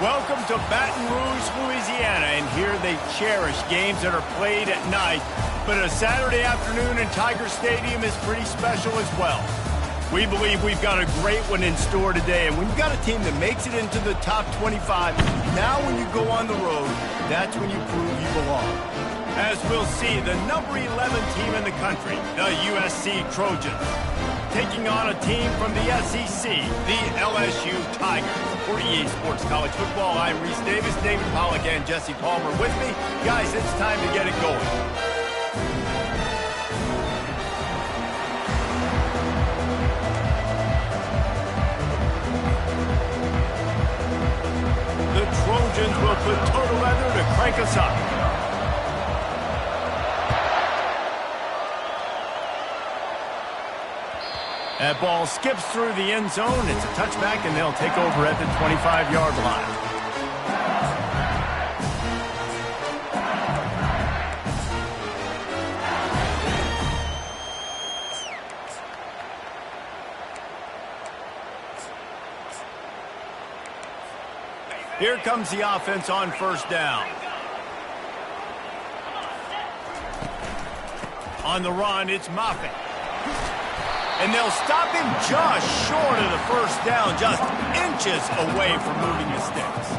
Welcome to Baton Rouge, Louisiana, and here they cherish games that are played at night. But a Saturday afternoon in Tiger Stadium is pretty special as well. We believe we've got a great one in store today, and when you've got a team that makes it into the top 25, now when you go on the road, that's when you prove you belong. As we'll see, the number 11 team in the country, the USC Trojans, taking on a team from the SEC, the LSU Tigers. For EA Sports College Football, I'm Reese Davis, David Pollack, and Jesse Palmer with me. Guys, it's time to get it going. The Trojans will put total leather to crank us up. That ball skips through the end zone. It's a touchback, and they'll take over at the 25-yard line. Here comes the offense on first down. On the run, it's Moffitt. And they'll stop him just short of the first down, just inches away from moving the sticks.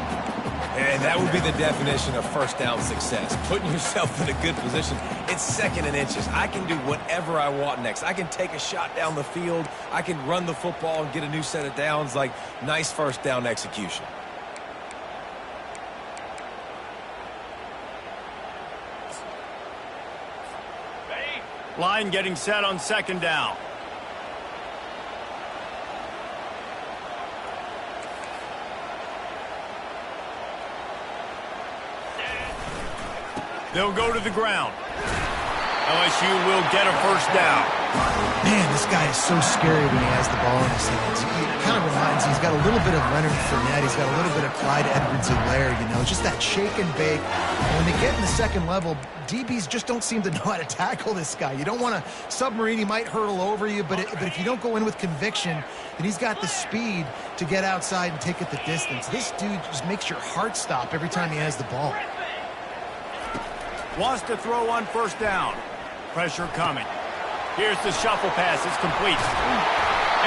And that would be the definition of first down success, putting yourself in a good position. It's second and inches. I can do whatever I want next. I can take a shot down the field. I can run the football and get a new set of downs. Like, nice first down execution. Line getting set on second down. They'll go to the ground. LSU will get a first down. Man, this guy is so scary when he has the ball in his hands. He kind of reminds me, he's got a little bit of Leonard Fournette. He's got a little bit of Clyde Edwards-Helaire, you know, just that shake and bake. And when they get in the second level, DBs just don't seem to know how to tackle this guy. You don't want to submarine. He might hurtle over you, but if you don't go in with conviction, then he's got the speed to get outside and take it the distance. This dude just makes your heart stop every time he has the ball. Wants to throw on first down. Pressure coming. Here's the shuffle pass. It's complete.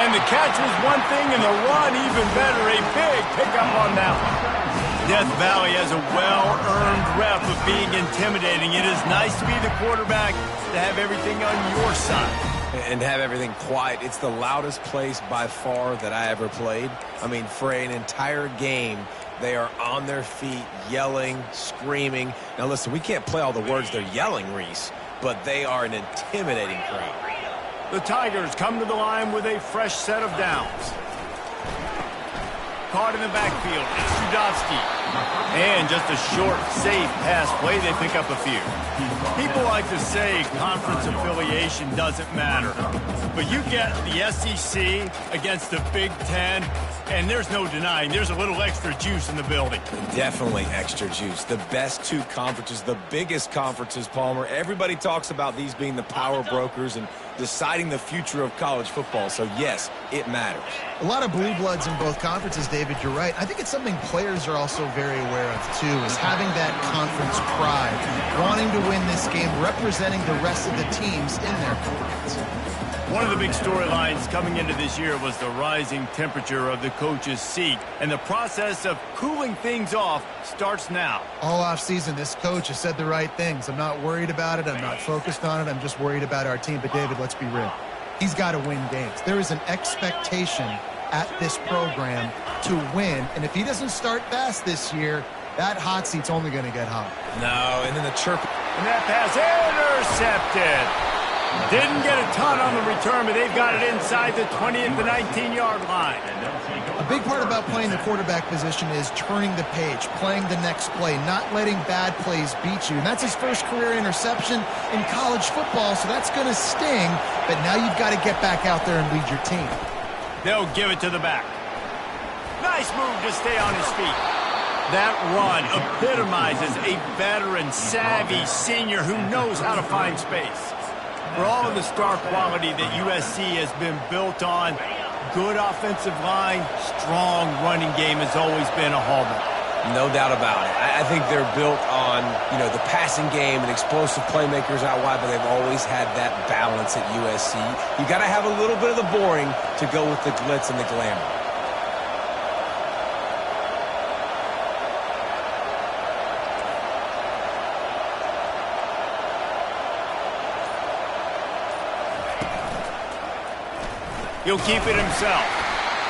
And the catch was one thing, and the run even better. A big pickup on that one. Death Valley has a well-earned rep of being intimidating. It is nice to be the quarterback, to have everything on your side. And have everything quiet. It's the loudest place by far that I ever played. I mean, for an entire game, they are on their feet, yelling, screaming. Now, listen, we can't play all the words they're yelling, Reese, but they are an intimidating crowd. The Tigers come to the line with a fresh set of downs. Caught in the backfield, it's Ncaa25. And just a short, safe pass play, they pick up a few. People like to say conference affiliation doesn't matter. But you get the SEC against the Big Ten, and there's no denying there's a little extra juice in the building. Definitely extra juice. The best two conferences, the biggest conferences, Palmer. Everybody talks about these being the power brokers and deciding the future of college football. So, yes, it matters. A lot of blue bloods in both conferences, David. You're right. I think it's something players are also very aware of, too, is having that conference pride, wanting to win this game, representing the rest of the teams in their conference. One of the big storylines coming into this year was the rising temperature of the coach's seat, and the process of cooling things off starts now. All offseason, this coach has said the right things. I'm not worried about it. I'm not focused on it. I'm just worried about our team. But, David, let's be real. He's got to win games. There is an expectation at this program to win, and if he doesn't start fast this year, that hot seat's only going to get hot. No, and then the chirp. And that pass intercepted. Didn't get a ton on the return, but they've got it inside the 20 at the 19-yard line. A big part about playing the quarterback position is turning the page, playing the next play, not letting bad plays beat you. And that's his first career interception in college football, so that's going to sting. But now you've got to get back out there and lead your team. They'll give it to the back. Nice move to stay on his feet. That run epitomizes a veteran, savvy senior who knows how to find space. For all of the star quality that USC has been built on, good offensive line, strong running game has always been a hallmark. No doubt about it. I think they're built on, the passing game and explosive playmakers out wide, but they've always had that balance at USC. You got to have a little bit of the boring to go with the glitz and the glamour. He'll keep it himself.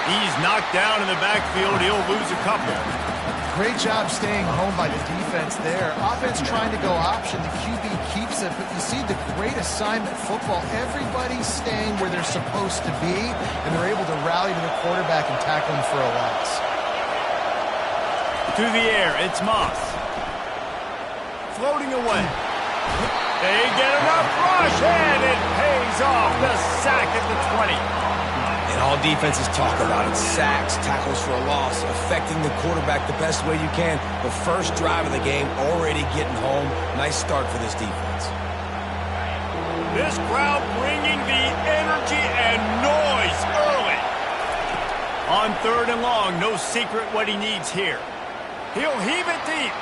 He's knocked down in the backfield. He'll lose a couple. Great job staying home by the defense there. Offense trying to go option. The QB keeps it, but you see the great assignment football. Everybody's staying where they're supposed to be, and they're able to rally to the quarterback and tackle him for a loss. To the air, it's Moss. Floating away. They get enough rush, and it pays off. The sack at the 20. And all defenses talk about it. Sacks, tackles for a loss, affecting the quarterback the best way you can. The first drive of the game, already getting home. Nice start for this defense. This crowd bringing the energy and noise early. On 3rd and long, no secret what he needs here. He'll heave it deep.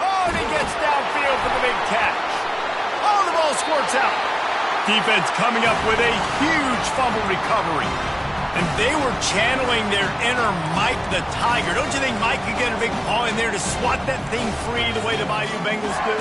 Oh, and he gets downfield for the big catch. Oh, the ball squirts out. Defense coming up with a huge fumble recovery. And they were channeling their inner Mike the Tiger. Don't you think Mike could get a big paw in there to swat that thing free the way the Bayou Bengals do?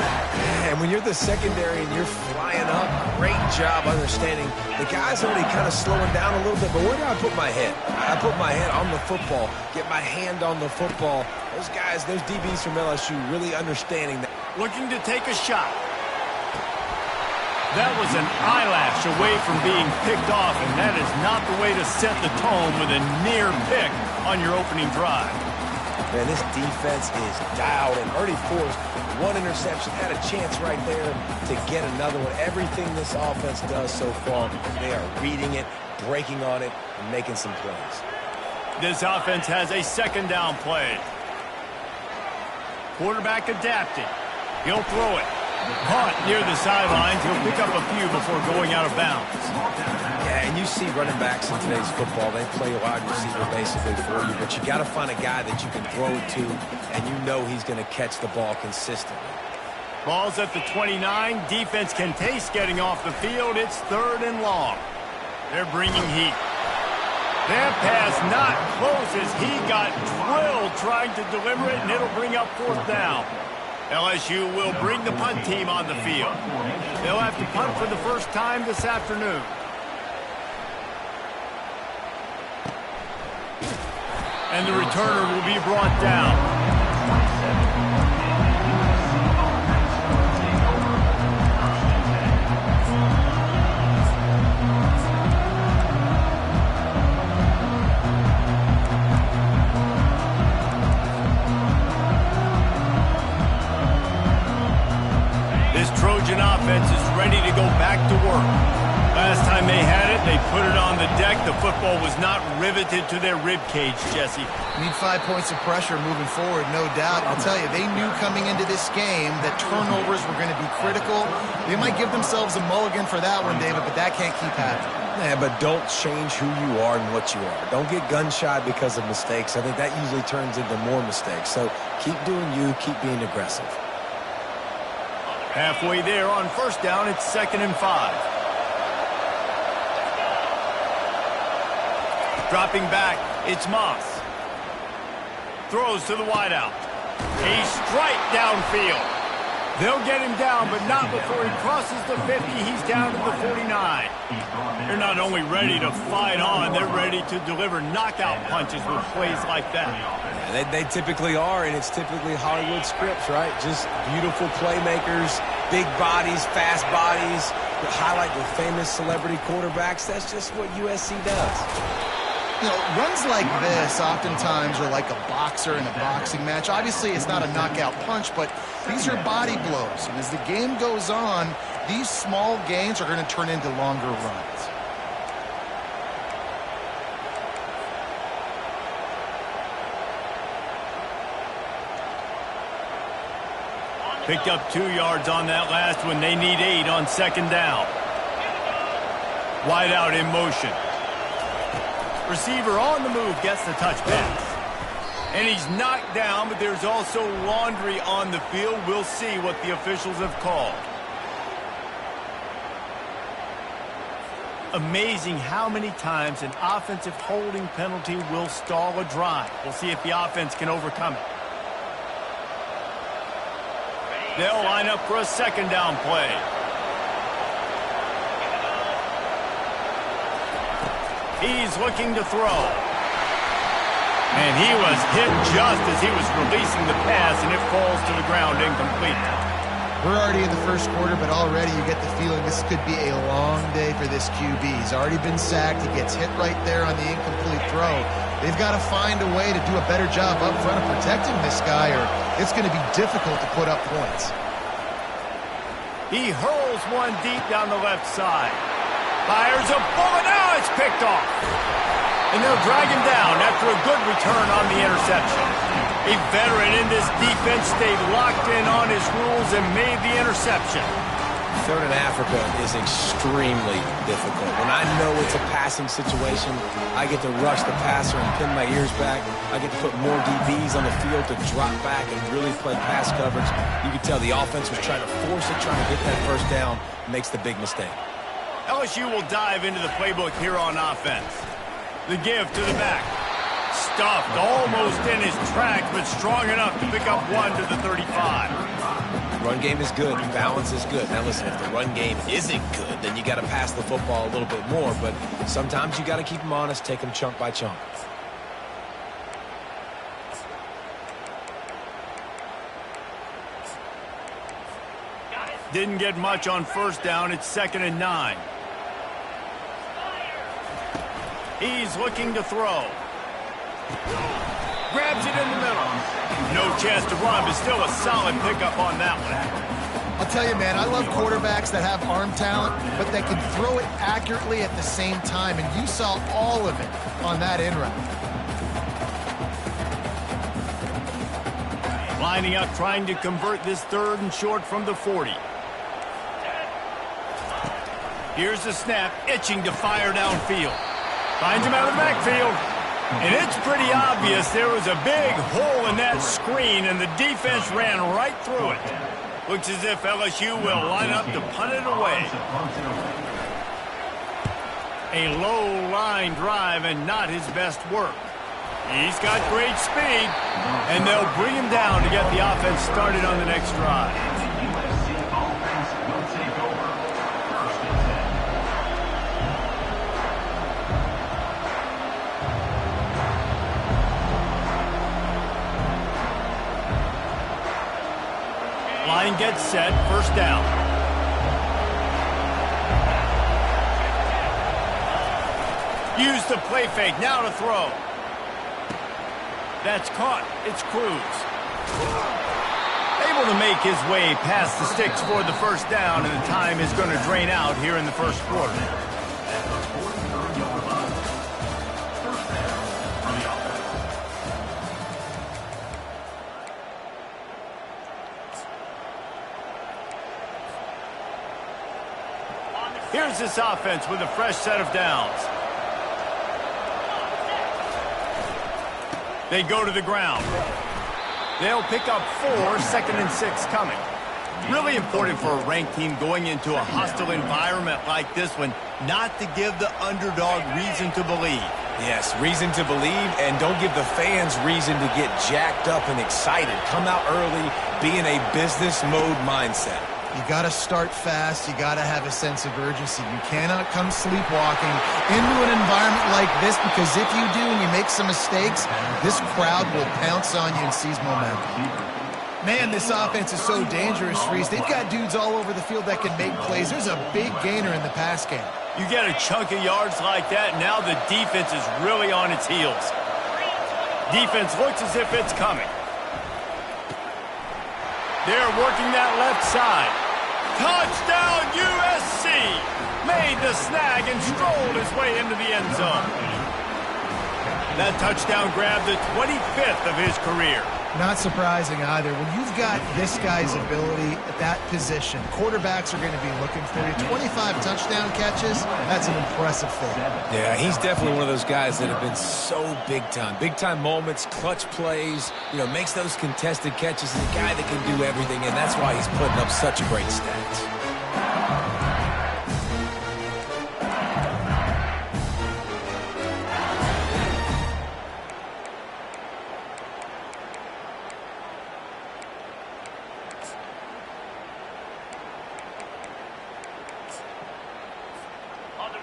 And when you're the secondary and you're flying up, great job understanding. The guy's already kind of slowing down a little bit, but where do I put my head? I put my head on the football, get my hand on the football. Those guys, those DBs from LSU really understanding that. Looking to take a shot. That was an eyelash away from being picked off, and that is not the way to set the tone with a near pick on your opening drive. Man, this defense is dialed in. Already forced one interception, had a chance right there to get another one. Everything this offense does so far, they are reading it, breaking on it, and making some plays. This offense has a 2nd down play. Quarterback adapting. He'll throw it. Caught near the sidelines. He'll pick up a few before going out of bounds. Yeah, and you see running backs in today's football, they play a wide receiver basically for you, but you got to find a guy that you can throw it to, and you know he's going to catch the ball consistently. Ball's at the 29. Defense can taste getting off the field. It's 3rd and long. They're bringing heat. That pass not close as he got drilled trying to deliver it, and it'll bring up 4th down. LSU will bring the punt team on the field. They'll have to punt for the first time this afternoon. And the returner will be brought down. Trojan offense is ready to go back to work. Last time they had it, they put it on the deck. The football was not riveted to their rib cage, Jesse. Need 5 points of pressure moving forward, no doubt. I'll tell you, they knew coming into this game that turnovers were going to be critical. They might give themselves a mulligan for that one, David, but that can't keep happening. Yeah, but don't change who you are and what you are. Don't get gun-shy because of mistakes. I think that usually turns into more mistakes. So keep doing you, keep being aggressive. Halfway there on 1st down, it's 2nd and 5. Dropping back, it's Moss. Throws to the wideout. A strike downfield. They'll get him down, but not before he crosses the 50. He's down to the 49. They're not only ready to fight on, they're ready to deliver knockout punches with plays like that. They typically are, and it's typically Hollywood scripts, right? Just beautiful playmakers, big bodies, fast bodies, highlight with famous celebrity quarterbacks. That's just what USC does. You know, runs like this oftentimes are like a boxer in a boxing match. Obviously, it's not a knockout punch, but these are body blows. And as the game goes on, these small gains are going to turn into longer runs. Picked up 2 yards on that last one. They need 8 on 2nd down. Wide out in motion. Receiver on the move gets the touch pass. And he's knocked down, but there's also laundry on the field. We'll see what the officials have called. Amazing how many times an offensive holding penalty will stall a drive. We'll see if the offense can overcome it. They'll line up for a second down play. He's looking to throw. And he was hit just as he was releasing the pass, and it falls to the ground incomplete. We're already in the first quarter, but already you get the feeling this could be a long day for this QB. He's already been sacked. He gets hit right there on the incomplete throw. They've got to find a way to do a better job up front of protecting this guy, or it's going to be difficult to put up points. He hurls one deep down the left side. Fires a bullet. Now it's picked off. And they'll drag him down after a good return on the interception. A veteran in this defense stayed locked in on his rules and made the interception. Third in Africa is extremely difficult. When I know it's a passing situation, I get to rush the passer and pin my ears back. I get to put more DBs on the field to drop back and really play pass coverage. You can tell the offense was trying to force it, trying to get that first down, makes the big mistake. LSU will dive into the playbook here on offense. The give to the back. Stuffed almost in his tracks, but strong enough to pick up one to the 35. Run game is good. Balance is good. Now listen, if the run game isn't good, then you got to pass the football a little bit more. But sometimes you got to keep them honest, take them chunk by chunk. Didn't get much on first down. It's 2nd and 9. He's looking to throw. Grabs it in the middle. No chance to run, but still a solid pickup on that one. I'll tell you, man, I love quarterbacks that have arm talent, but that can throw it accurately at the same time, and you saw all of it on that in route. Lining up, trying to convert this 3rd and short from the 40. Here's the snap, itching to fire downfield. Finds him out of the backfield. And it's pretty obvious there was a big hole in that screen, and the defense ran right through it. Looks as if LSU will line up to punt it away. A low line drive and not his best work. He's got great speed, and they'll bring him down to get the offense started on the next drive. Line gets set, first down. Use the play fake, now to throw. That's caught, it's Cruz. Able to make his way past the sticks for the first down, and the time is going to drain out here in the first quarter. Here's this offense with a fresh set of downs. They go to the ground. They'll pick up 4, 2nd and 6 coming. Really important for a ranked team going into a hostile environment like this one, not to give the underdog reason to believe. Yes, reason to believe, and don't give the fans reason to get jacked up and excited. Come out early, be in a business mode mindset. You got to start fast. You got to have a sense of urgency. You cannot come sleepwalking into an environment like this, because if you do and you make some mistakes, this crowd will pounce on you and seize momentum. Man, this offense is so dangerous, Reese. They've got dudes all over the field that can make plays. There's a big gainer in the pass game. You get a chunk of yards like that, now the defense is really on its heels. Defense looks as if it's coming. They're working that left side. Touchdown, USC! Made the snag and strolled his way into the end zone. That touchdown grabbed the 25th of his career. Not surprising either. When you've got this guy's ability at that position, quarterbacks are going to be looking for you. 25 touchdown catches, that's an impressive thing. Yeah, he's definitely one of those guys that have been so big time. Big time moments, clutch plays, makes those contested catches. He's a guy that can do everything, and that's why he's putting up such a great stats.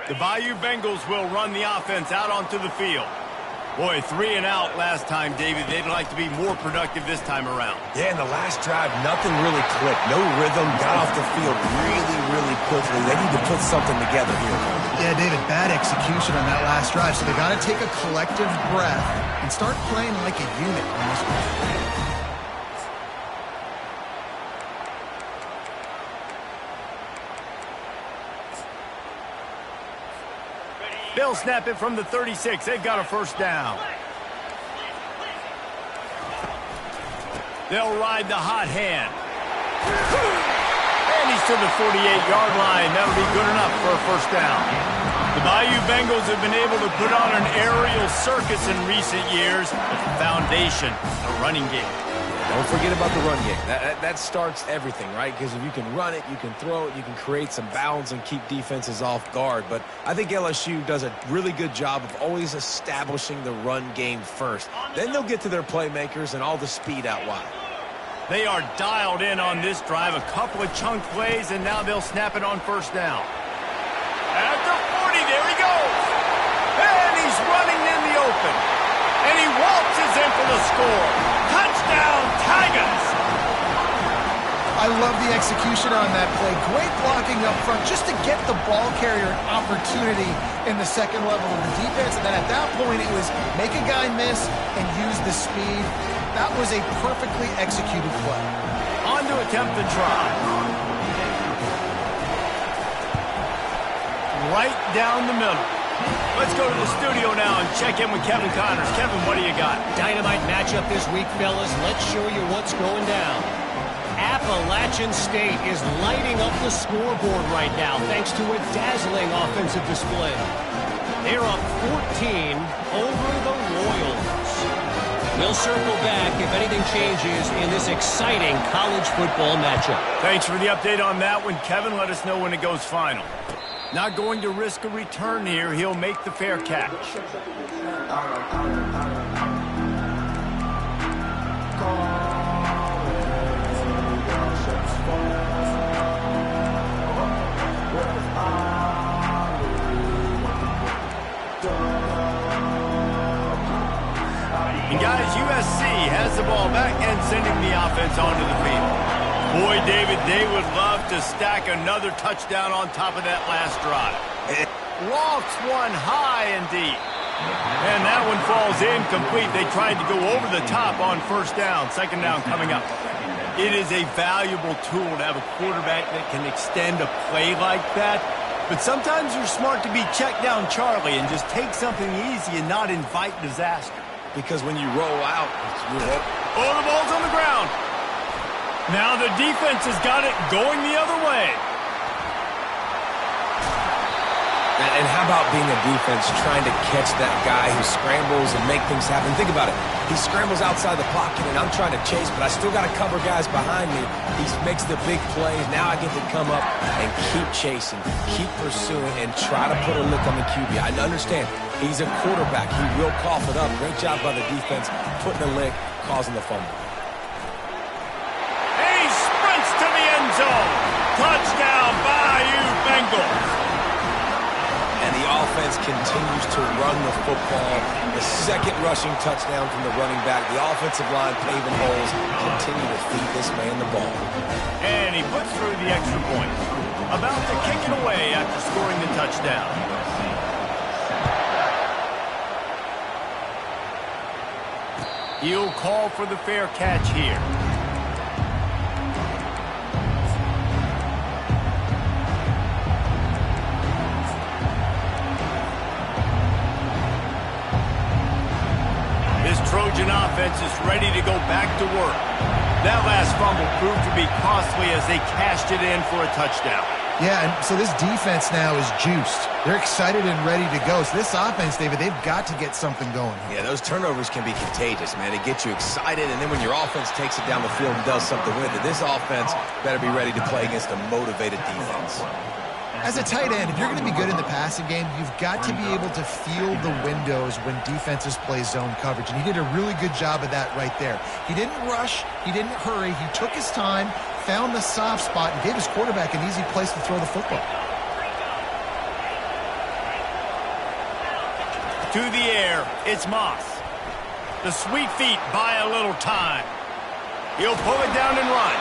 The Bayou Bengals will run the offense out onto the field. Boy, 3 and out last time, David. They'd like to be more productive this time around. Yeah, in the last drive, nothing really clicked. No rhythm, got off the field really, really quickly. They need to put something together here. Yeah, David, bad execution on that last drive. So they got to take a collective breath and start playing like a unit on this one. They'll snap it from the 36. They've got a first down. They'll ride the hot hand. And he's to the 48-yard line. That'll be good enough for a first down. The Bayou Bengals have been able to put on an aerial circus in recent years, but the foundation, the running game. Don't forget about the run game. That starts everything, right? Because if you can run it, you can throw it, you can create some bounds and keep defenses off guard. But I think LSU does a really good job of always establishing the run game first. Then they'll get to their playmakers and all the speed out wide. They are dialed in on this drive. A couple of chunk plays, and now they'll snap it on first down. At the 40, there he goes. And he's running in the open. And he waltzes in for the score. Touchdown, Tigers! I love the execution on that play. Great blocking up front just to get the ball carrier an opportunity in the second level of the defense. And then at that point, it was make a guy miss and use the speed. That was a perfectly executed play. On to attempt the try. Right down the middle. Let's go to the studio now and check in with Kevin Connors. Kevin, what do you got? Dynamite matchup this week, fellas. Let's show you what's going down. Appalachian State is lighting up the scoreboard right now thanks to a dazzling offensive display. They're up 14 over the Royals. We'll circle back if anything changes in this exciting college football matchup. Thanks for the update on that one, Kevin. Let us know when it goes final. Not going to risk a return here. He'll make the fair catch. And guys, USC has the ball back and sending the offense onto the field. Boy, David, they would love to stack another touchdown on top of that last drive. Lofts one high and deep. And that one falls incomplete. They tried to go over the top on first down. Second down coming up. It is a valuable tool to have a quarterback that can extend a play like that. But sometimes you're smart to be check down Charlie and just take something easy and not invite disaster. Because when you roll out, oh, the ball's on the ground. Now the defense has got it going the other way. And how about being a defense trying to catch that guy who scrambles and make things happen? Think about it. He scrambles outside the pocket, and I'm trying to chase, but I still got to cover guys behind me. He makes the big plays. Now I get to come up and keep chasing, keep pursuing, and try to put a lick on the QB. I understand. He's a quarterback. He will cough it up. Great job by the defense, putting a lick, causing the fumble. And he sprints to the end zone. Touchdown, Bayou Bengals. And the offense continues to run the football. The second rushing touchdown from the running back. The offensive line paving holes. Continue to feed this man the ball. And he puts through the extra point. About to kick it away after scoring the touchdown. He'll call for the fair catch here. This Trojan offense is ready to go back to work. That last fumble proved to be costly as they cashed it in for a touchdown. Yeah, and so this defense now is juiced. They're excited and ready to go. So this offense, David, they've got to get something going. Yeah, those turnovers can be contagious, man. They get you excited, and then when your offense takes it down the field and does something with it, this offense better be ready to play against a motivated defense. As a tight end, if you're going to be good in the passing game, you've got to be able to feel the windows when defenses play zone coverage, and he did a really good job of that right there. He didn't rush. He didn't hurry. He took his time, found the soft spot, and gave his quarterback an easy place to throw the football. To the air, it's Moss. The sweet feet buy a little time. He'll pull it down and run.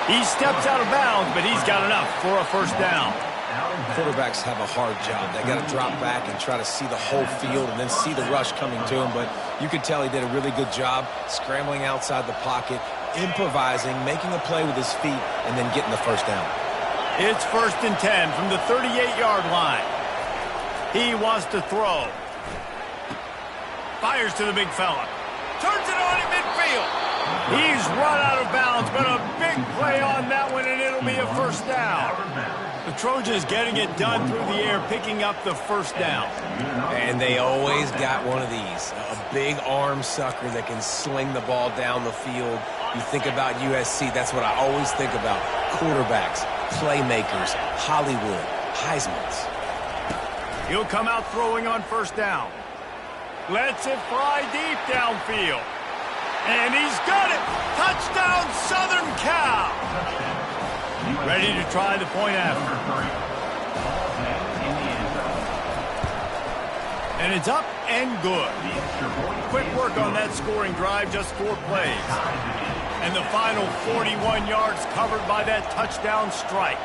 He steps out of bounds, but he's got enough for a first down. Quarterbacks have a hard job. They got to drop back and try to see the whole field and then see the rush coming to him. But you could tell he did a really good job scrambling outside the pocket, improvising, making a play with his feet, and then getting the first down. It's 1st and 10 from the 38-yard line. He wants to throw. Fires to the big fella. Turns it on in midfield. He's run out of bounds, but a big play on that one, and it'll be a first down. The Trojans getting it done through the air, picking up the first down. And they always got one of these, a big arm sucker that can sling the ball down the field. You think about USC, that's what I always think about. Quarterbacks, playmakers, Hollywood, Heismans. He'll come out throwing on first down. Lets it fly deep downfield. And he's got it! Touchdown, Southern Cal! Ready to try the point after. And it's up and good. Quick work on that scoring drive, just 4 plays. And the final 41 yards covered by that touchdown strike.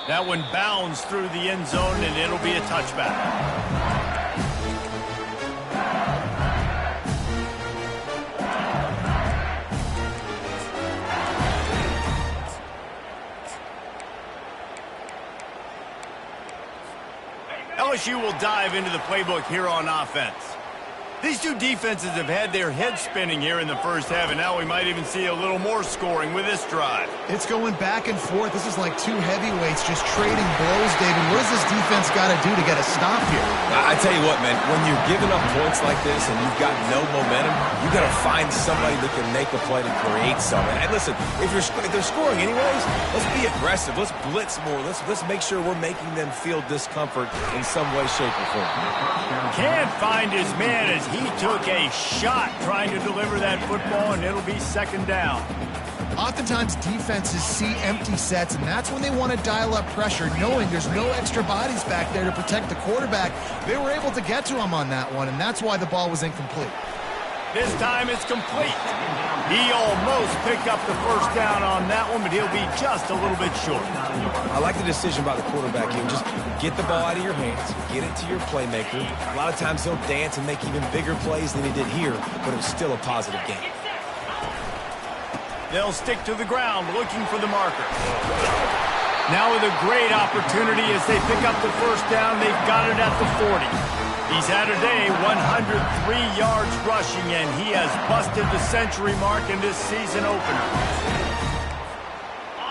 That one bounds through the end zone, and it'll be a touchback. LSU will dive into the playbook here on offense. These two defenses have had their heads spinning here in the first half, and now we might even see a little more scoring with this drive. It's going back and forth. This is like two heavyweights just trading blows, David. What does this defense got to do to get a stop here? I tell you what, man, when you're giving up points like this and you've got no momentum, you got to find somebody that can make a play to create something. And listen, if they're scoring anyways, let's be aggressive. Let's blitz more. Let's make sure we're making them feel discomfort in some way, shape, or form. Can't find his man as he took a shot trying to deliver that football, and it'll be second down. Oftentimes defenses see empty sets, and that's when they want to dial up pressure, knowing there's no extra bodies back there to protect the quarterback. They were able to get to him on that one, and that's why the ball was incomplete. This time it's complete. He almost picked up the first down on that one, but he'll be just a little bit short. I like the decision by the quarterback here. Just get the ball out of your hands, get it to your playmaker. A lot of times he'll dance and make even bigger plays than he did here, but it was still a positive game. They'll stick to the ground looking for the marker. Now with a great opportunity as they pick up the first down, they've got it at the 40. He's had a day, 103 yards rushing, and he has busted the century mark in this season opener.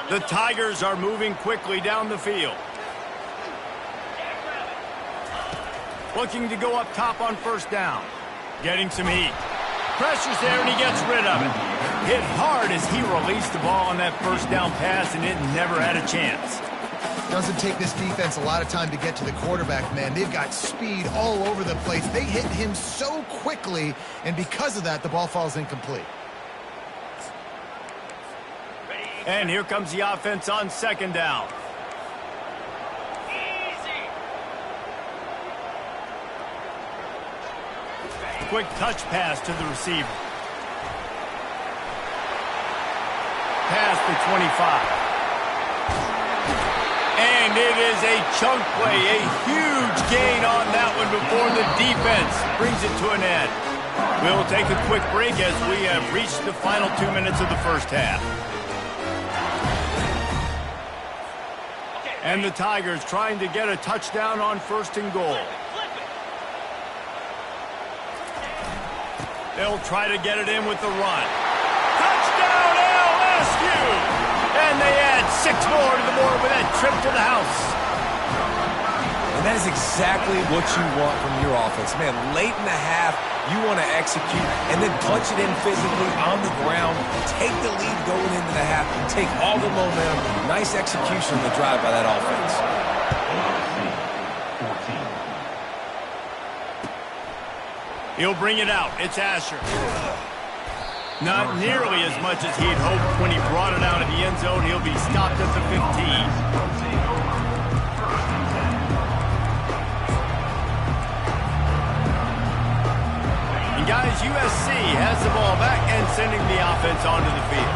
The Tigers are moving quickly down the field. Looking to go up top on first down. Getting some heat. Pressure's there, and he gets rid of it. Hit hard as he released the ball on that first down pass, and it never had a chance. Doesn't take this defense a lot of time to get to the quarterback, man. They've got speed all over the place. They hit him so quickly, and because of that, the ball falls incomplete. And here comes the offense on second down. Quick touch pass to the receiver. Past the 25. And it is a chunk play, a huge gain on that one before the defense brings it to an end. We'll take a quick break as we have reached the final 2 minutes of the first half. And the Tigers trying to get a touchdown on first and goal. They'll try to get it in with the run. Touchdown, LSU! And they add 6 more to the board with that trip to the house. And that is exactly what you want from your offense. Man, late in the half, you want to execute and then punch it in physically on the ground, take the lead going into the half, take all the momentum. Nice execution on the drive by that offense. He'll bring it out. It's Asher. Not nearly as much as he'd hoped when he brought it out of the end zone. He'll be stopped at the 15. Guys, USC has the ball back and sending the offense onto the field.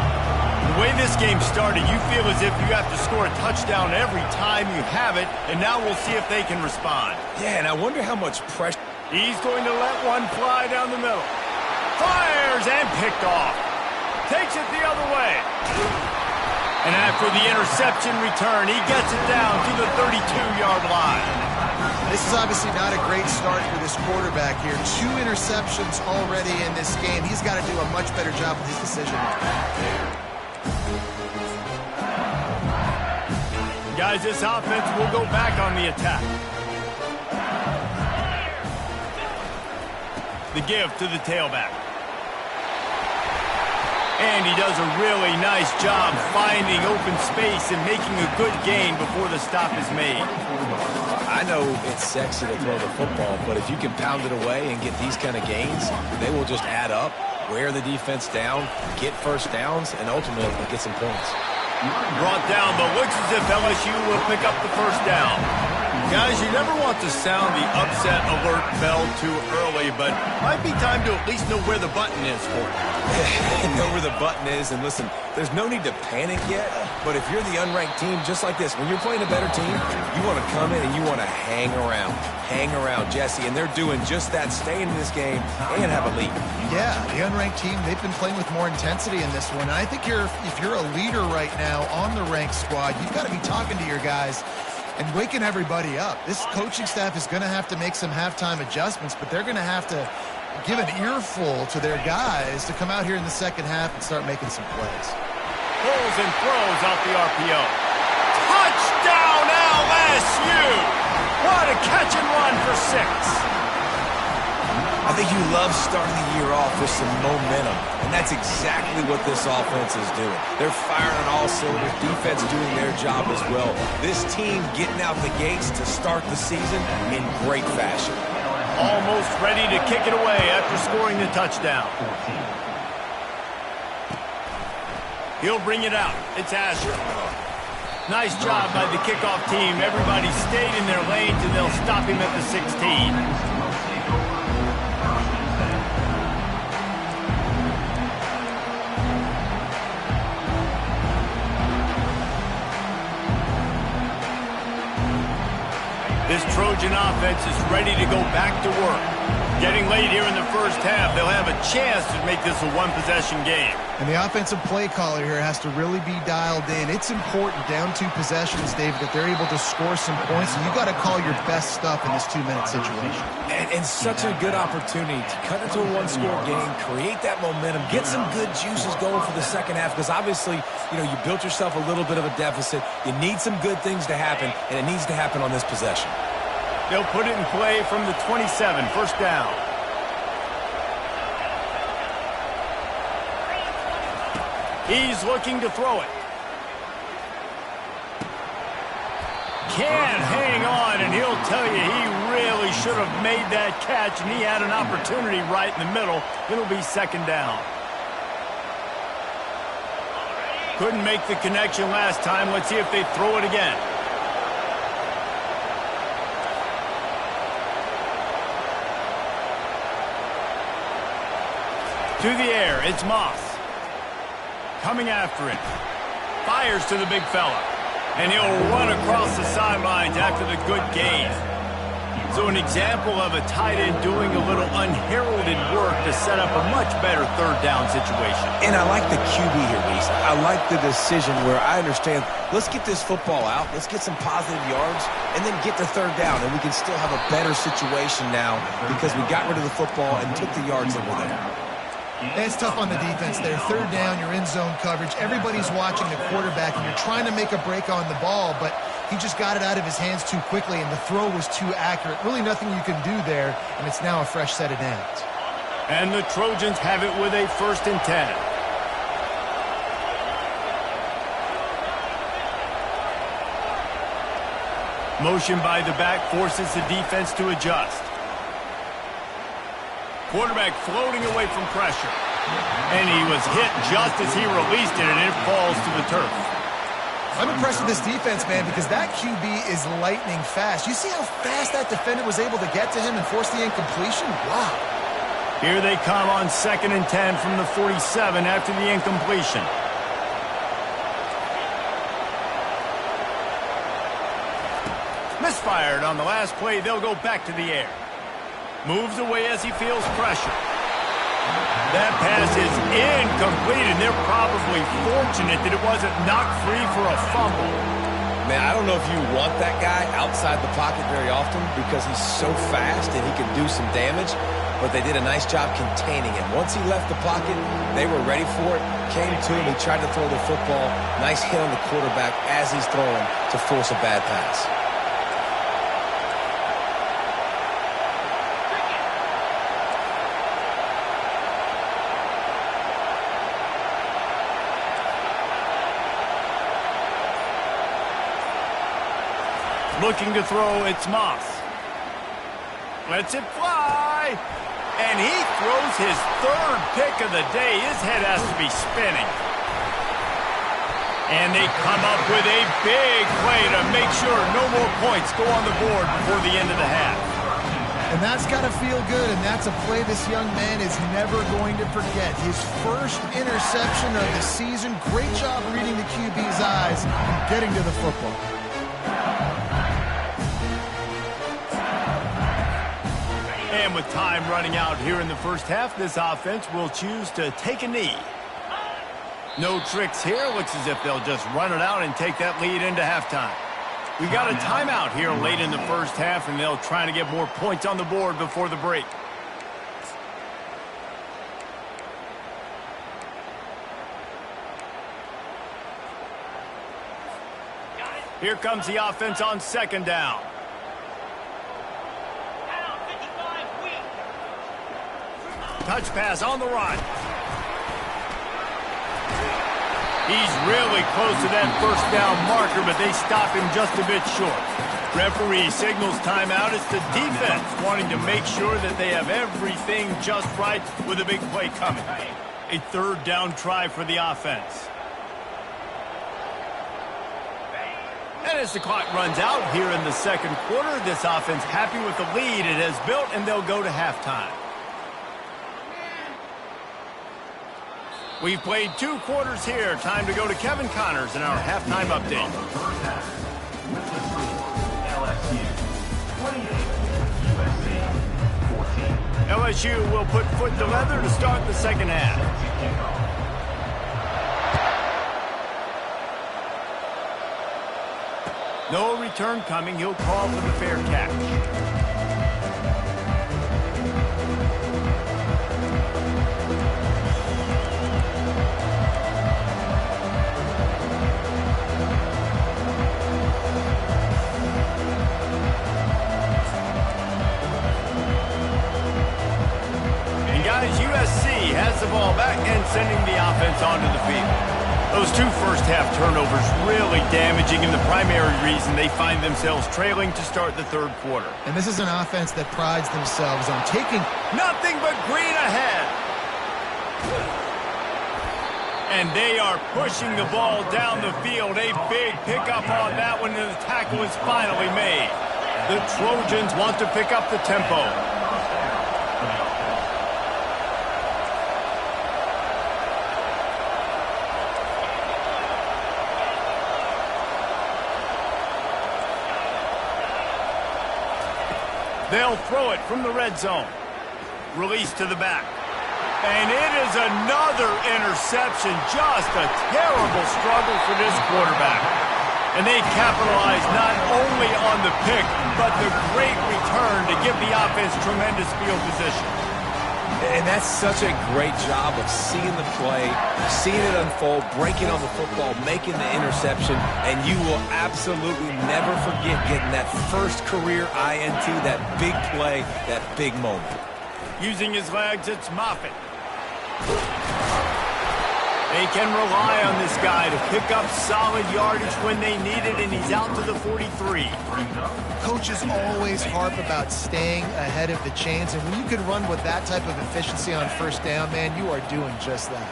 The way this game started, you feel as if you have to score a touchdown every time you have it, and now we'll see if they can respond. Yeah, and I wonder how much pressure. He's going to let one fly down the middle. Fires and picked off. Takes it the other way. And after the interception return, he gets it down to the 32-yard line. This is obviously not a great start for this quarterback here. 2 interceptions already in this game. He's got to do a much better job with his decision. Guys, this offense will go back on the attack. The give to the tailback. And he does a really nice job finding open space and making a good gain before the stop is made. I know it's sexy to throw the football, but if you can pound it away and get these kind of gains, they will just add up, wear the defense down, get first downs, and ultimately get some points. Brought down, but looks as if LSU will pick up the first down. Guys, you never want to sound the upset alert bell too early, but might be time to at least know where the button is for it. Know where the button is, and listen, there's no need to panic yet, but if you're the unranked team, just like this, when you're playing a better team, you want to come in and you want to hang around, Jesse, and they're doing just that, staying in this game and have a lead. Yeah, the unranked team, they've been playing with more intensity in this one. And I think if you're a leader right now on the ranked squad, you've got to be talking to your guys and waking everybody up. This coaching staff is going to have to make some halftime adjustments, but they're going to have to give an earful to their guys to come out here in the second half and start making some plays. Pulls and throws out the RPO. Touchdown LSU! What a catch and run for 6. I think you love starting the year off with some momentum, and that's exactly what this offense is doing. They're firing on all cylinders, defense doing their job as well. This team getting out the gates to start the season in great fashion. Almost ready to kick it away after scoring the touchdown. He'll bring it out. It's Asher. Nice job by the kickoff team. Everybody stayed in their lanes, and they'll stop him at the 16. This Trojan offense is ready to go back to work. Getting late here in the first half, they'll have a chance to make this a one-possession game. And the offensive play caller here has to really be dialed in. It's important down 2 possessions, David, that they're able to score some points. And you got to call your best stuff in this 2-minute situation. And such a good opportunity to cut into a 1-score game, create that momentum, get some good juices going for the second half. Because obviously, you built yourself a little bit of a deficit. You need some good things to happen, and it needs to happen on this possession. They'll put it in play from the 27, first down. He's looking to throw it. Can't hang on, and he'll tell you he really should have made that catch, and he had an opportunity right in the middle. It'll be second down. Couldn't make the connection last time. Let's see if they throw it again. To the air, it's Moss. Coming after it. Fires to the big fella. And he'll run across the sidelines after the good gain. So an example of a tight end doing a little unheralded work to set up a much better third down situation. And I like the QB here, Reese. I like the decision where I understand, let's get this football out, let's get some positive yards, and then get the third down, and we can still have a better situation now because we got rid of the football and took the yards that were there. It's tough on the defense there. Third down, you're in zone coverage. Everybody's watching the quarterback, and you're trying to make a break on the ball, but he just got it out of his hands too quickly, and the throw was too accurate. Really nothing you can do there, and it's now a fresh set of downs. And the Trojans have it with a 1st and 10. Motion by the back forces the defense to adjust. Quarterback floating away from pressure. And he was hit just as he released it, and it falls to the turf. I'm impressed with this defense, man, because that QB is lightning fast. You see how fast that defender was able to get to him and force the incompletion? Wow. Here they come on 2nd and 10 from the 47 after the incompletion. Misfired on the last play. They'll go back to the air. Moves away as he feels pressure. That pass is incomplete, and they're probably fortunate that it wasn't knocked free for a fumble. Man, I don't know if you want that guy outside the pocket very often because he's so fast and he can do some damage, but they did a nice job containing him. Once he left the pocket, they were ready for it, came to him, he tried to throw the football. Nice hit on the quarterback as he's throwing to force a bad pass. Looking to throw, it's Moss. Lets it fly. And he throws his 3rd pick of the day. His head has to be spinning. And they come up with a big play to make sure no more points go on the board before the end of the half. And that's got to feel good, and that's a play this young man is never going to forget. His 1st interception of the season. Great job reading the QB's eyes and getting to the football. And with time running out here in the first half, this offense will choose to take a knee. No tricks here. Looks as if they'll just run it out and take that lead into halftime. We got a timeout here late in the first half, and they'll try to get more points on the board before the break. Here comes the offense on 2nd down. Touch pass on the run. He's really close to that 1st down marker, but they stop him just a bit short. Referee signals timeout. It's the defense wanting to make sure that they have everything just right with a big play coming. A 3rd down try for the offense. And as the clock runs out here in the 2nd quarter, this offense happy with the lead it has built, and they'll go to halftime. We've played 2 quarters here. Time to go to Kevin Connors in our halftime update. LSU will put foot to leather to start the 2nd half. No return coming. He'll call for the fair catch. USC has the ball back and sending the offense onto the field. Those 2 first-half turnovers really damaging, and the primary reason they find themselves trailing to start the 3rd quarter. And this is an offense that prides themselves on taking nothing but green ahead. And they are pushing the ball down the field. A big pickup on that one, and the tackle is finally made. The Trojans want to pick up the tempo. They'll throw it from the red zone. Release to the back. And it is another interception. Just a terrible struggle for this quarterback. And they capitalize not only on the pick, but the great return to give the offense tremendous field position. And that's such a great job of seeing the play, seeing it unfold, breaking on the football, making the interception, and you will absolutely never forget getting that first career INT, that big play, that big moment. Using his legs, it's Moffitt. They can rely on this guy to pick up solid yardage when they need it, and he's out to the 43. Coaches always harp about staying ahead of the chains, and when you can run with that type of efficiency on first down, man, you are doing just that.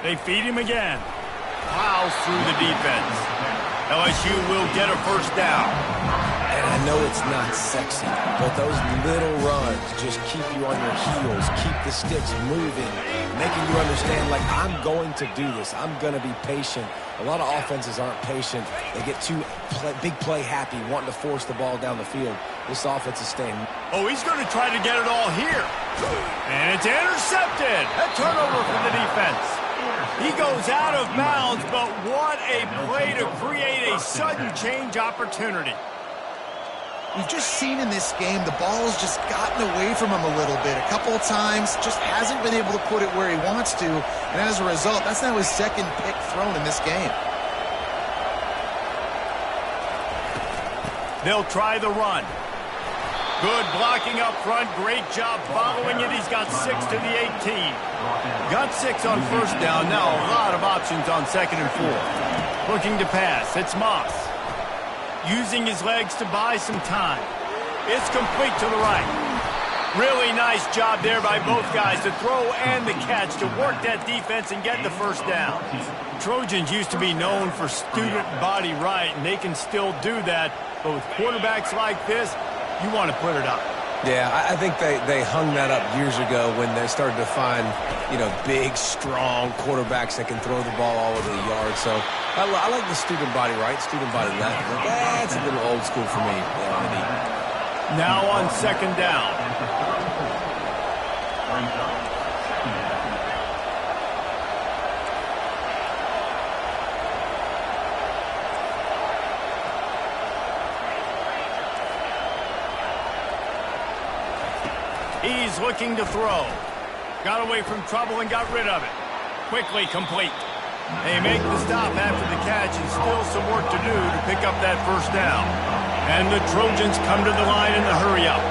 They feed him again. Plows through the defense. LSU will get a first down. And I know it's not sexy, but those little runs just keep you on your heels, keep the sticks moving, making you understand, like, I'm going to do this. I'm going to be patient. A lot of offenses aren't patient. They get too big play happy, wanting to force the ball down the field. This offense is staying. Oh, he's going to try to get it all here. And it's intercepted. A turnover for the defense. He goes out of bounds, but what a play to create a sudden change opportunity. We've just seen in this game the ball has just gotten away from him a little bit. A couple of times, just hasn't been able to put it where he wants to. And as a result, that's now his second pick thrown in this game. They'll try the run. Good blocking up front. Great job following it. He's got 6 to the 18. Got 6 on first down. Now a lot of options on second and 4. Looking to pass. It's Moss. Using his legs to buy some time. It's complete to the right. Really nice job there by both guys to throw and the catch to work that defense and get the first down. Trojans used to be known for student body right, and they can still do that. But with quarterbacks like this, you want to put it up. Yeah, I think they hung that up years ago when they started to find, big, strong quarterbacks that can throw the ball all over the yard. So I like the student body right, student body left. But that's a little old school for me. Now on second down. He's looking to throw. Got away from trouble and got rid of it. Quickly complete. They make the stop after the catch and still some work to do to pick up that first down. And the Trojans come to the line in the hurry-up.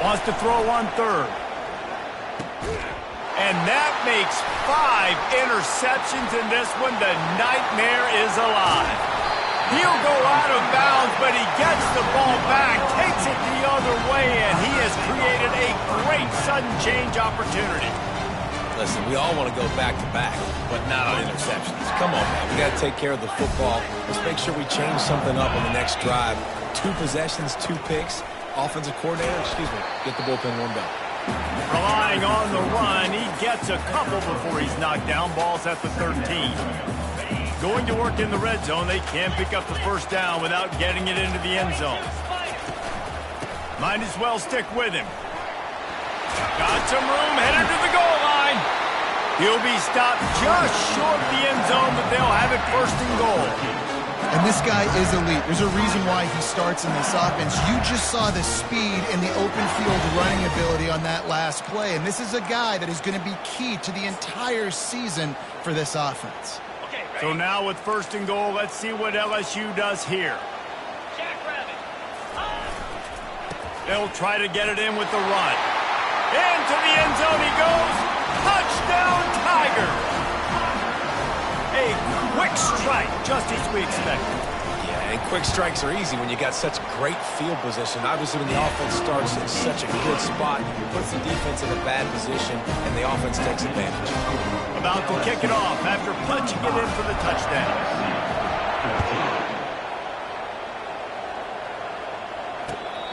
Wants to throw on third. And that makes 5 interceptions in this one. The nightmare is alive. He'll go out of bounds, but he gets the ball back, takes it the other way, and he has created a great sudden change opportunity. Listen, we all want to go back-to-back, but not on interceptions. Come on, man. We got to take care of the football. Let's make sure we change something up on the next drive. 2 possessions, 2 picks. Offensive coordinator, get the bullpen warmed up. Relying on the run, he gets a couple before he's knocked down. Ball's at the 13. Going to work in the red zone. They can't pick up the first down without getting it into the end zone. Might as well stick with him. Got some room, headed to the goal line. He'll be stopped just short of the end zone, but they'll have it first and goal. And this guy is elite. There's a reason why he starts in this offense. You just saw the speed and the open field running ability on that last play. And this is a guy that is going to be key to the entire season for this offense. So now with first and goal, let's see what LSU does here. They'll try to get it in with the run. Into the end zone he goes. Touchdown, Tigers! A quick strike, just as we expected. Yeah, and quick strikes are easy when you got such great field position. Obviously, when the offense starts in such a good spot, it puts the defense in a bad position, and the offense takes advantage. About to kick it off after punching it in for the touchdown.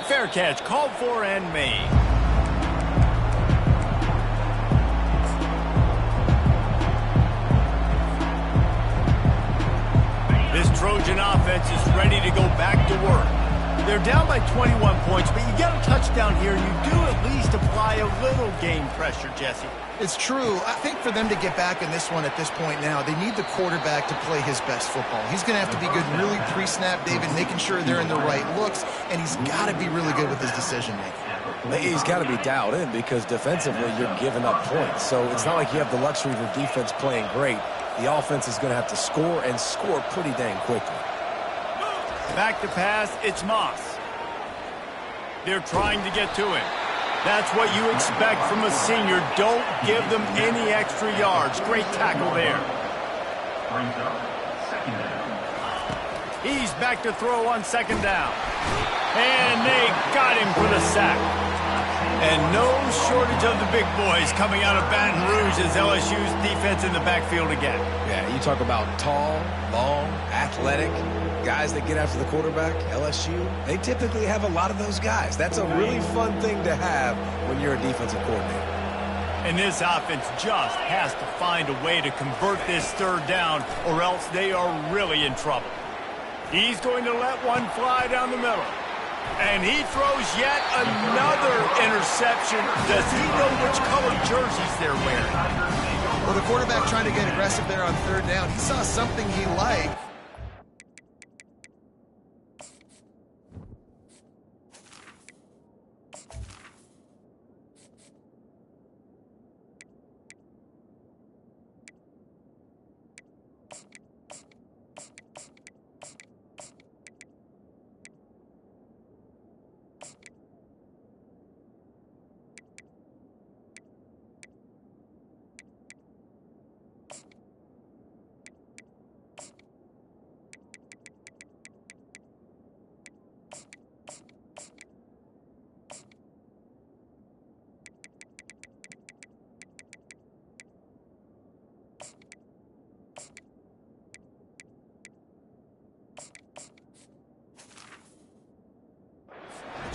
Fair catch, called for and made. This Trojan offense is ready to go back to work. They're down by 21 points, but you get a touchdown. touchdown here, you do at least apply a little game pressure, Jesse. It's true. I think for them to get back in this one at this point now, they need the quarterback to play his best football. He's going to have to be good really pre-snap, David, making sure they're in the right looks, and he's got to be really good with his decision-making. He's got to be dialed in because defensively you're giving up points. So it's not like you have the luxury of your defense playing great. The offense is going to have to score and score pretty dang quickly. Back to pass, it's Moss. They're trying to get to him. That's what you expect from a senior. Don't give them any extra yards. Great tackle there. He's back to throw on second down. And they got him for the sack. And no shortage of the big boys coming out of Baton Rouge as LSU's defense in the backfield again. Yeah, you talk about tall, long, athletic guys that get after the quarterback. LSU, they typically have a lot of those guys. That's a really fun thing to have when you're a defensive coordinator. And this offense just has to find a way to convert this third down, or else they are really in trouble. He's going to let one fly down the middle. And he throws yet another interception. Does he know which color jerseys they're wearing? Well, the quarterback trying to get aggressive there on third down. He saw something he liked.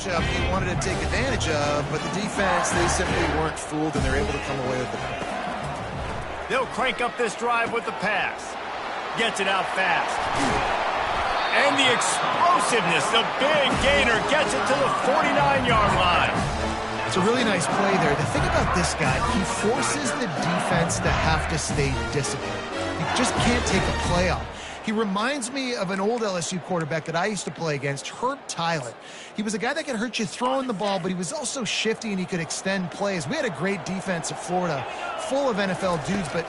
He wanted to take advantage of, but the defense, they simply weren't fooled, and they're able to come away with the point. They'll crank up this drive with the pass. Gets it out fast. And the explosiveness, the big gainer, gets it to the 49-yard line. It's a really nice play there. The thing about this guy, he forces the defense to have to stay disciplined. You just can't take a play off. He reminds me of an old LSU quarterback that I used to play against, Herb Tyler. He was a guy that could hurt you throwing the ball, but he was also shifty and he could extend plays. We had a great defense at Florida, full of NFL dudes, but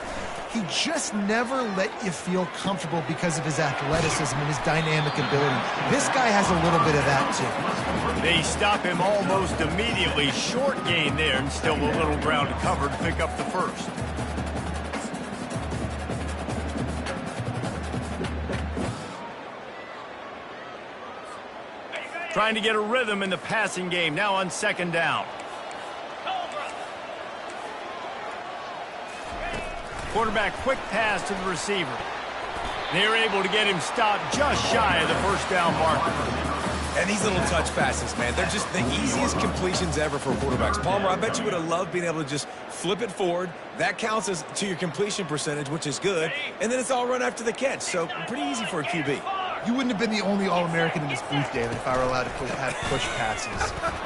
he just never let you feel comfortable because of his athleticism and his dynamic ability. This guy has a little bit of that, too. They stop him almost immediately. Short gain there, and still a little ground to cover to pick up the first. Trying to get a rhythm in the passing game, now on second down. Quarterback quick pass to the receiver. They're able to get him stopped just shy of the first down marker. And these little touch passes, man, they're just the easiest completions ever for quarterbacks. Palmer, I bet you would have loved being able to just flip it forward. That counts as to your completion percentage, which is good. And then it's all run after the catch, so pretty easy for a QB. You wouldn't have been the only All-American in this booth, David, if I were allowed to have push passes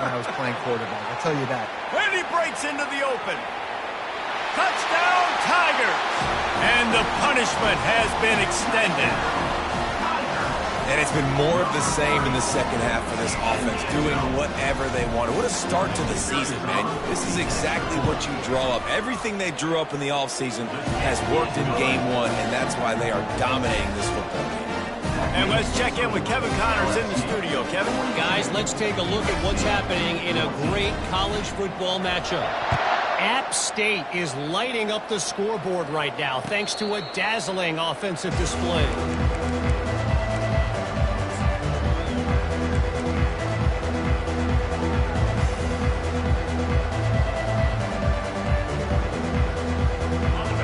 when I was playing quarterback. I'll tell you that. And he breaks into the open. Touchdown, Tigers! And the punishment has been extended. And it's been more of the same in the second half for this offense, doing whatever they wanted. What a start to the season, man. This is exactly what you draw up. Everything they drew up in the offseason has worked in game one, and that's why they are dominating this football game. And let's check in with Kevin Connors in the studio. Kevin? Guys, let's take a look at what's happening in a great college football matchup. App State is lighting up the scoreboard right now thanks to a dazzling offensive display.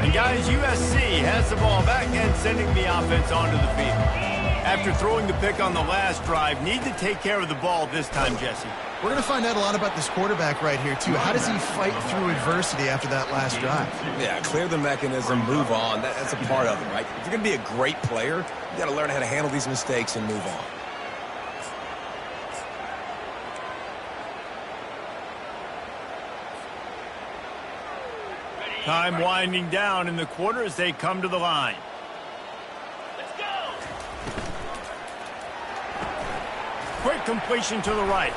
And guys, USC has the ball back and sending the offense onto the field. After throwing the pick on the last drive, need to take care of the ball this time, Jesse. We're going to find out a lot about this quarterback right here, too. How does he fight through adversity after that last drive? Yeah, clear the mechanism, move on. That's a part of it, right? If you're going to be a great player, you got to learn how to handle these mistakes and move on. Time winding down in the quarter as they come to the line. Let's go. Quick completion to the right.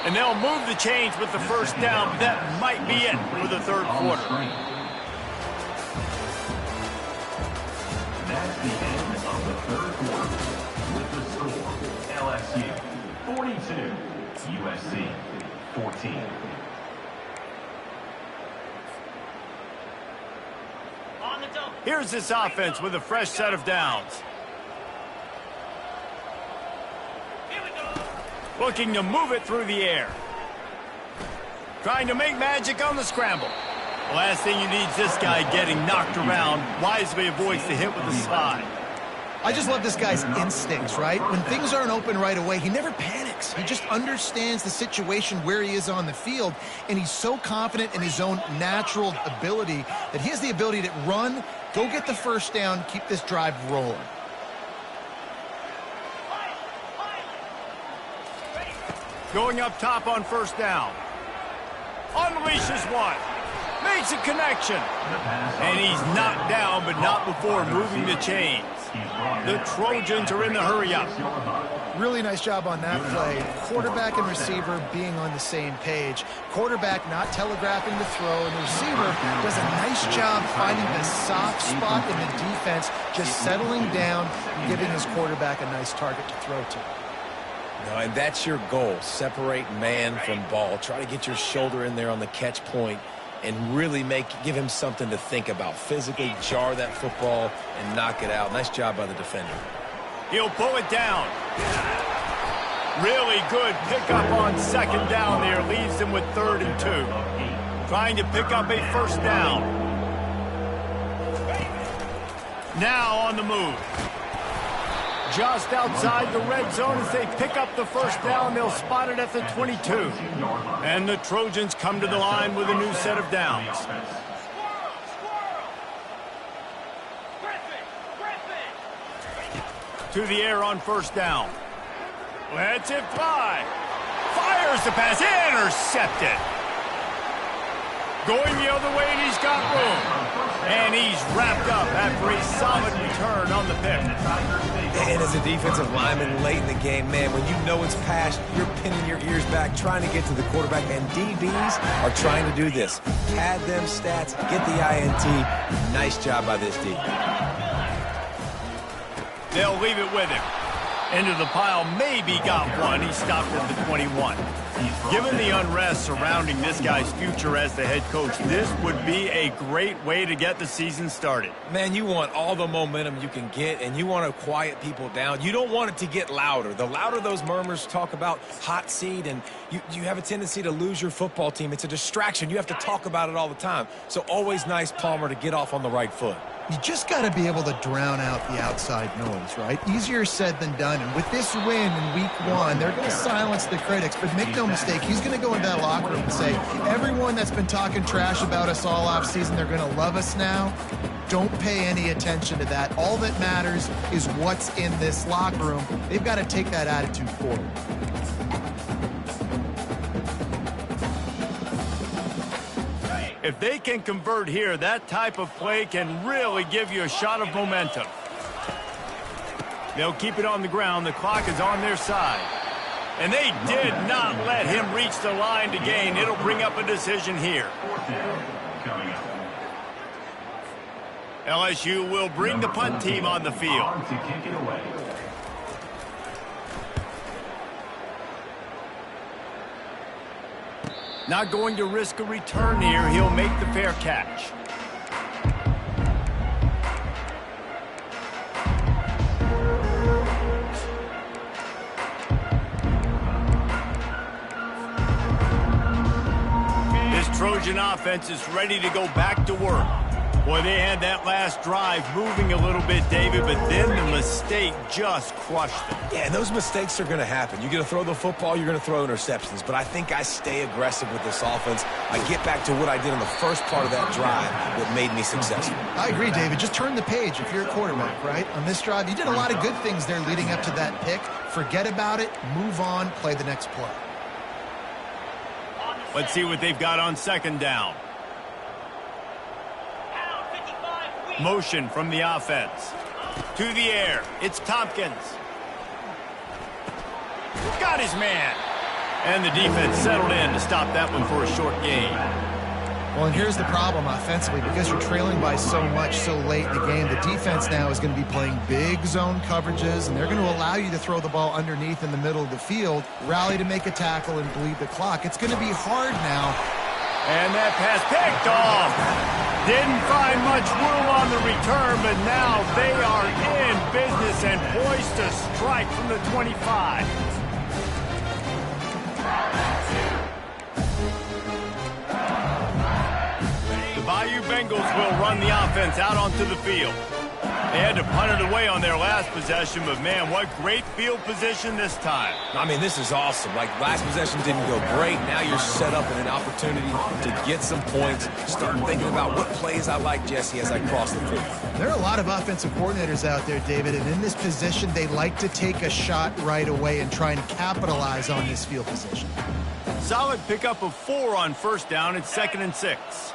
And they'll move the chains with the first down. That might be it for the third quarter. That's the end of the third quarter. With the score, LSU 42, USC 14. Here's this offense with a fresh set of downs. Looking to move it through the air. Trying to make magic on the scramble. The last thing you need is this guy getting knocked around. Wisely avoids the hit with the slide. I just love this guy's instincts, right? When things aren't open right away, he never panics. He just understands the situation where he is on the field, and he's so confident in his own natural ability that he has the ability to run, go get the first down, keep this drive rolling. Going up top on first down. Unleashes one. Makes a connection. And he's knocked down, but not before moving the chains. The Trojans are in the hurry-up. Really nice job on that play. Quarterback and receiver being on the same page. Quarterback not telegraphing the throw, and the receiver does a nice job finding the soft spot in the defense, just settling down, giving his quarterback a nice target to throw to. No, and that's your goal. Separate man from ball. Try to get your shoulder in there on the catch point and really give him something to think about. Physically jar that football and knock it out. Nice job by the defender. He'll pull it down. Really good pickup on second down there. Leaves him with 3rd and 2. Trying to pick up a first down. Now on the move. Just outside the red zone as they pick up the first down. They'll spot it at the 22. And the Trojans come to the line with a new set of downs. To the air on first down. Lets it fly. Fires the pass. Intercepted. Going the other way, and he's got room. And he's wrapped up after a solid return on the pick. And as a defensive lineman late in the game, man, when you know it's past, you're pinning your ears back, trying to get to the quarterback. And DBs are trying to do this. Pad them stats, get the INT. Nice job by this D. They'll leave it with him. Into the pile, maybe got one. He stopped at the 21. Given the unrest surrounding this guy's future as the head coach, this would be a great way to get the season started. Man, you want all the momentum you can get, and you want to quiet people down. You don't want it to get louder. The louder those murmurs talk about hot seat, and you have a tendency to lose your football team. It's a distraction. You have to talk about it all the time. So always nice, Palmer, to get off on the right foot. You just got to be able to drown out the outside noise, right? Easier said than done. And with this win in week 1, they're going to silence the critics. But make no mistake, he's going to go into that locker room and say, everyone that's been talking trash about us all offseason, they're going to love us now. Don't pay any attention to that. All that matters is what's in this locker room. They've got to take that attitude forward. If they can convert here, that type of play can really give you a shot of momentum. They'll keep it on the ground. The clock is on their side. And they did not let him reach the line to gain. It'll bring up a decision here. LSU will bring the punt team on the field. Not going to risk a return here. He'll make the fair catch. This Trojan offense is ready to go back to work. Boy, they had that last drive moving a little bit, David, but then the mistake just crushed them. Yeah, and those mistakes are going to happen. You're going to throw the football, you're going to throw interceptions. But I think I stay aggressive with this offense. I get back to what I did on the first part of that drive that made me successful. I agree, David. Just turn the page if you're a quarterback, right? On this drive, you did a lot of good things there leading up to that pick. Forget about it, move on, play the next play. Let's see what they've got on second down. Motion from the offense. To the air. It's Tompkins. Got his man. And the defense settled in to stop that one for a short gain. Well, and here's the problem offensively. Because you're trailing by so much so late in the game, the defense now is going to be playing big zone coverages, and they're going to allow you to throw the ball underneath in the middle of the field, rally to make a tackle, and bleed the clock. It's going to be hard now. And that pass picked off. Didn't find much room on the return, but now they are in business and poised to strike from the 25. The Bayou Bengals will run the offense out onto the field. They had to punt it away on their last possession, but man, what great field position this time. I mean, this is awesome. Like, last possession didn't go great. Now you're set up in an opportunity to get some points. Start thinking about what plays I like, Jesse, as I cross the field. There are a lot of offensive coordinators out there, David, and in this position, they like to take a shot right away and try and capitalize on this field position. Solid pickup of 4 on first down. It's 2nd and 6.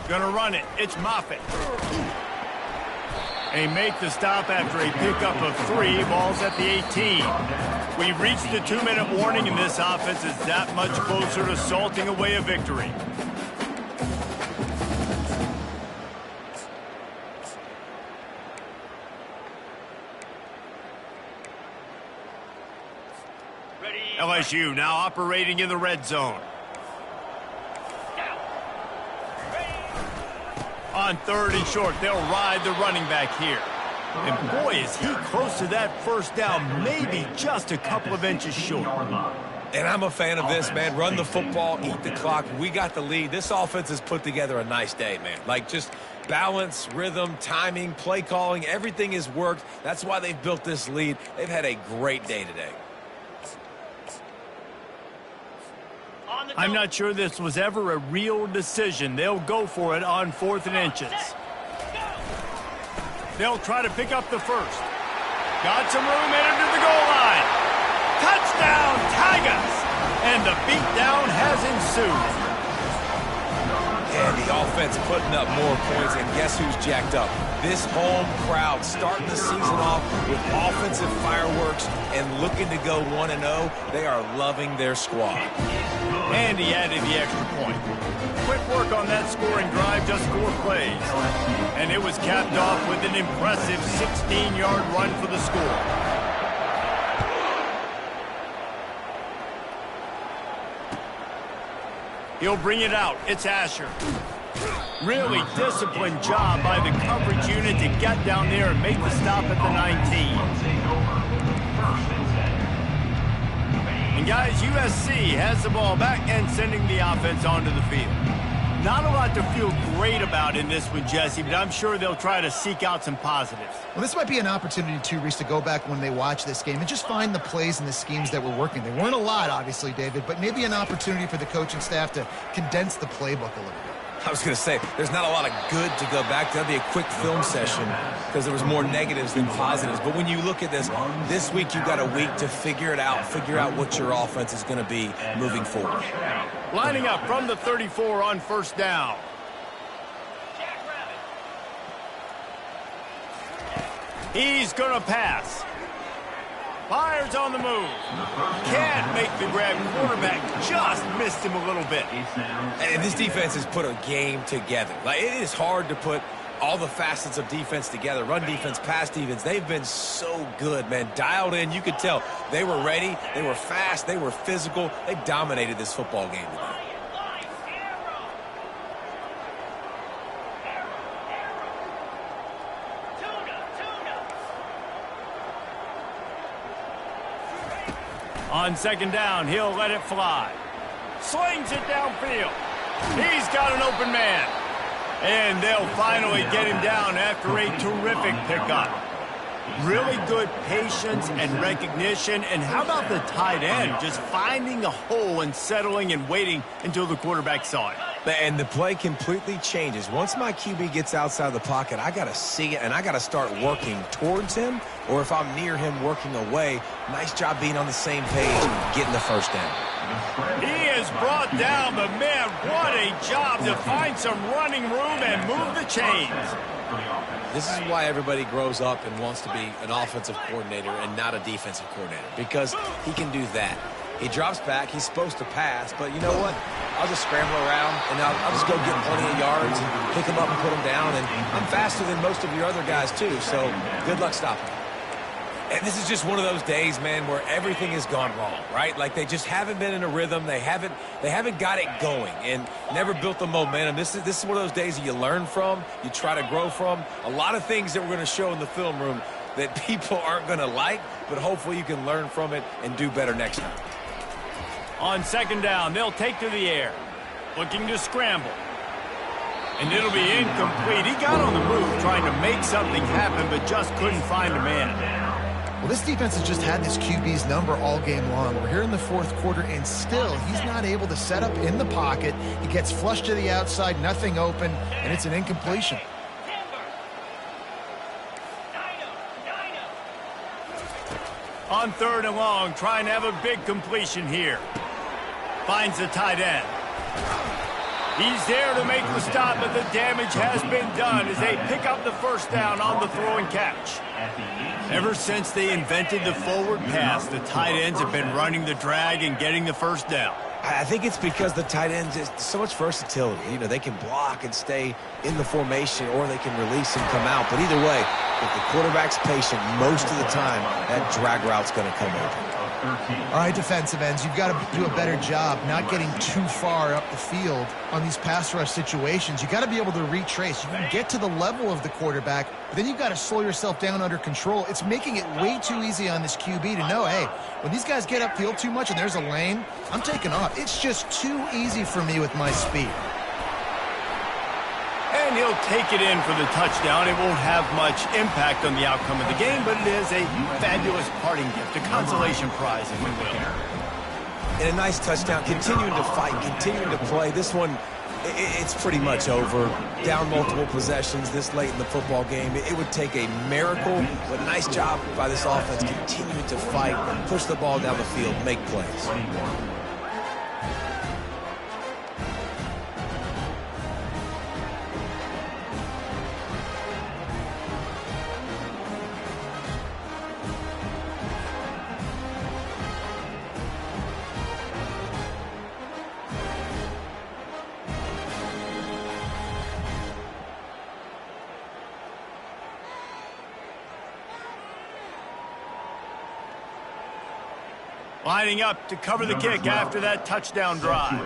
Gonna run it. It's Moffitt. They make the stop after a pickup of 3. Ball's at the 18. We've reached the 2-minute warning, and this offense is that much closer to salting away a victory. LSU now operating in the red zone. On 3rd and short, they'll ride the running back here. And boy, is he close to that first down, maybe just a couple of inches short. And I'm a fan of this, man. Run the football, eat the clock. We got the lead. This offense has put together a nice day, man. Like, just balance, rhythm, timing, play calling, everything has worked. That's why they've built this lead. They've had a great day today. I'm not sure this was ever a real decision. They'll go for it on 4th and inches. They'll try to pick up the first. Got some room headed to the goal line. Touchdown, Tigers! And the beatdown has ensued. And the offense putting up more points, and guess who's jacked up? This home crowd starting the season off with offensive fireworks and looking to go 1-0. They are loving their squad. And he added the extra point. Quick work on that scoring drive, just 4 plays. And it was capped off with an impressive 16-yard run for the score. He'll bring it out. It's Asher. Really disciplined job by the coverage unit to get down there and make the stop at the 19. And guys, USC has the ball back and sending the offense onto the field. Not a lot to feel great about in this one, Jesse, but I'm sure they'll try to seek out some positives. Well, this might be an opportunity, too, Reese, to go back when they watch this game and just find the plays and the schemes that were working. They weren't a lot, obviously, David, but maybe an opportunity for the coaching staff to condense the playbook a little bit. I was going to say, there's not a lot of good to go back to. That'd be a quick film session because there was more negatives than positives. But when you look at this week you've got a week to figure it out, figure out what your offense is going to be moving forward. Lining up from the 34 on first down. He's going to pass. Fires on the move. Can't make the grab. Quarterback just missed him a little bit. And this defense has put a game together. Like, it is hard to put all the facets of defense together. Run defense, pass defense. They've been so good, man. Dialed in. You could tell they were ready. They were fast. They were physical. They dominated this football game today. On second down, he'll let it fly. Slings it downfield. He's got an open man. And they'll finally get him down after a terrific pickup. Really good patience and recognition. And how about the tight end just finding a hole and settling and waiting until the quarterback saw it. And the play completely changes. Once my QB gets outside the pocket, I got to see it, and I got to start working towards him, or if I'm near him, working away. Nice job being on the same page, getting the first down. He is brought down, but man, what a job to find some running room and move the chains. This is why everybody grows up and wants to be an offensive coordinator and not a defensive coordinator, because he can do that. He drops back, he's supposed to pass, but you know what? I'll just scramble around, and I'll just go get plenty of yards and pick him up and put him down, and I'm faster than most of your other guys too, so good luck stopping me. And this is just one of those days, man, where everything has gone wrong, right? Like they just haven't been in a rhythm. They haven't got it going and never built the momentum. This is one of those days that you learn from, you try to grow from. A lot of things that we're going to show in the film room that people aren't going to like, but hopefully you can learn from it and do better next time. On second down, they'll take to the air, looking to scramble. And it'll be incomplete. He got on the move trying to make something happen, but just couldn't find a man. Well, this defense has just had this QB's number all game long. We're here in the fourth quarter, and still he's not able to set up in the pocket. He gets flushed to the outside, nothing open, and it's an incompletion. On third and long, trying to have a big completion here. Finds the tight end. He's there to make the stop, but the damage has been done as they pick up the first down on the throw and catch. Ever since they invented the forward pass, the tight ends have been running the drag and getting the first down. I think it's because the tight ends is so much versatility. You know, they can block and stay in the formation, or they can release and come out. But either way, if the quarterback's patient most of the time, that drag route's going to come open. All right, defensive ends, you've got to do a better job not getting too far up the field on these pass rush situations. You've got to be able to retrace. You can get to the level of the quarterback, but then you've got to slow yourself down under control. It's making it way too easy on this QB to know, hey, when these guys get upfield too much and there's a lane, I'm taking off. It's just too easy for me with my speed. And he'll take it in for the touchdown. It won't have much impact on the outcome of the game, but it is a fabulous parting gift, a consolation prize, if you will. And a nice touchdown, continuing to fight, continuing to play. This one, it's pretty much over. Down multiple possessions this late in the football game. It would take a miracle, but nice job by this offense continuing to fight, push the ball down the field, make plays. Lining up to cover the kick after that touchdown drive.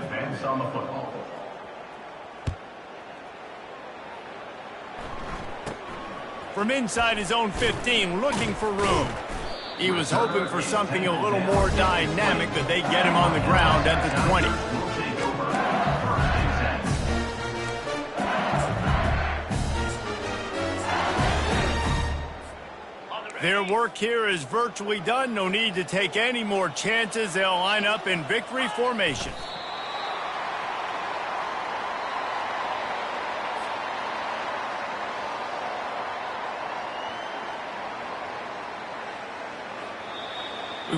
From inside his own 15, looking for room. He was hoping for something a little more dynamic, but they get him on the ground at the 20. Their work here is virtually done. No need to take any more chances. They'll line up in victory formation.